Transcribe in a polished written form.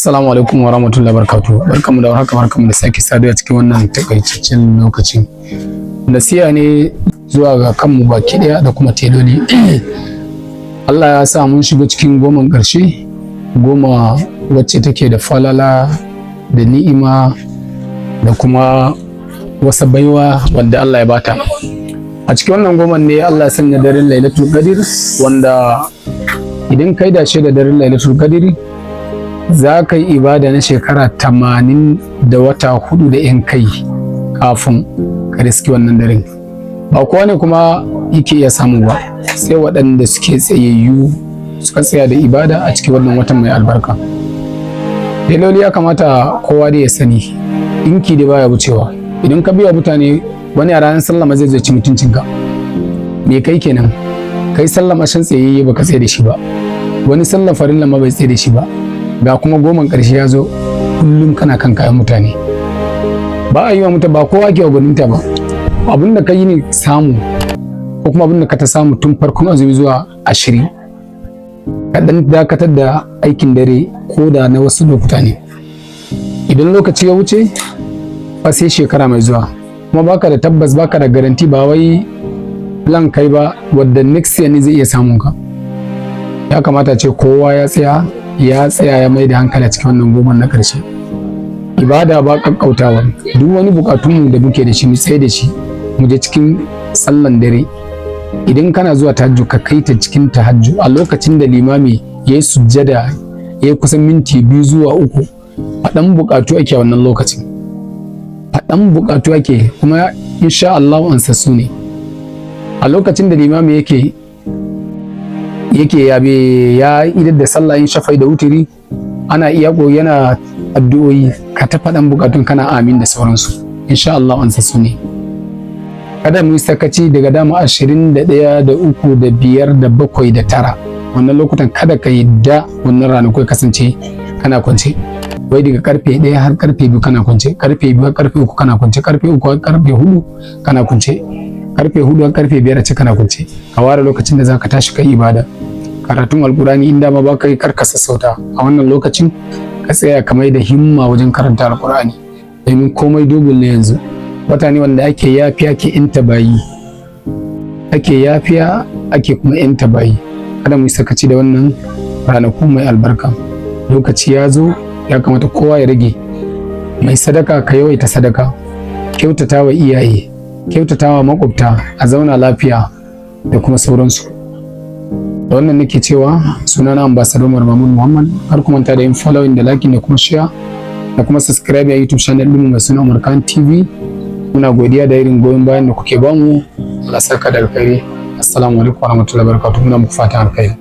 Assalamu alaikum wa rahmatullahi wa barakatuh. Barkamu da warhaka, barkamu da sake saduwa cikin wannan takaitaccen lokacin. Nasiha ne zuwa ga kanmu baki daya da kuma tailoli. Allah ya sa mun shiga cikin goman ƙarshe, goma wacce take da falala da ni'ima da kuma wasa baiwa wanda Allah ya bata. A cikin wannan goman ne Allah ya sanya daren Lailatul Qadr, wanda idan kai dace da daren Lailatul Qadr za ka yi ibada na shekara 80 da wata 4 da yan kai kafin ka riski wannan daren. Ba kowa ne kuma yake iya samu ba, sai waɗanda suke tsayayyu suka tsaya da ibada a cikin wannan watan mai albarka. Tailoli ya kamata kowa da ya sani, ɗinki da baya wucewa. Idan ka biya mutane wani a ranar sallama zai ci mutuncinka, me kai kenan? Kai sallama shan tsayayye baka tsaye da shi ba, wani sallar farilla ma bai tsaye da shi ba, ga kuma goman ƙarshe ya zo kullum kana kan kayan mutane. Ba a yi wa mutum, ba kowa ke gwaninta ba. Abin da ka yi ne samu, ko kuma abin da ka ta samu tun farkon azumi zuwa 20, ka dan dakatar da aikin dare ko da na wasu lokuta ne. Idan lokaci ya wuce ba sai shekara mai zuwa, kuma baka da tabbas, baka da garanti, ba wai plan kai ba wadda next year ne zai iya samun ka. Ya kamata ce kowa ya tsaya ya mai da hankali a cikin wannan goman na ƙarshe. Ibada ba kakkautawa, duk wani bukatunmu da muke da shi mu tsaye da shi, mu je cikin sallan dare. Idan kana zuwa tahajjud ka kai ta cikin tahajjud a lokacin da limami ya yi sujjada ya yi kusan minti 2 zuwa 3, faɗan bukatu ake wannan lokacin, faɗan bukatu ake, kuma insha Allah an sassu ne. A lokacin da limami yake ya idar da sallah in shafai da wutiri, ana iya yana addu'o'i, ka ta faɗan bukatun kana amin da sauransu, insha Allah an sassu ne. Kada mu yi sakaci daga dama 21 da 3 da 5 da 7 da 9, wannan lokutan kada ka yadda wannan ranaku kasance kana kwance, wai daga karfe 1 har karfe 2 kana kwance, karfe 2 har karfe 3 kana kwance, karfe 3 har karfe 4 kana kwance, karfe 4 har karfe 5 a ce kana kwance. Ka ware lokacin da zaka tashi kai ibada, karatun alkurani inda ma baka yi karka sassauta a wannan lokacin, ka tsaya ka mai da himma wajen karanta alkurani, domin komai dubul ne yanzu. Wata ne wanda ake yafiya, ake yanta bayi, ake yafiya ake kuma yanta bayi. Kada mu yi sakaci da wannan ranaku mai albarka. Lokaci ya zo, ya kamata kowa ya rage. Mai sadaka ka yawaita sadaka, kyautatawa iyaye, kyautatawa makwabta, a zauna lafiya da kuma sauransu. Da wannan nake cewa sunana ambassador Mamun Muhammad. Har kuma manta da yin following da liking da kuma share da kuma subscribe a YouTube channel ɗinmu mai suna Umar TV. Muna godiya da irin goyon bayan da kuke bamu. Allah saka da alkhairi. Assalamu alaikum warahmatullahi wabarakatuh. Muna muku fatan alkhairi.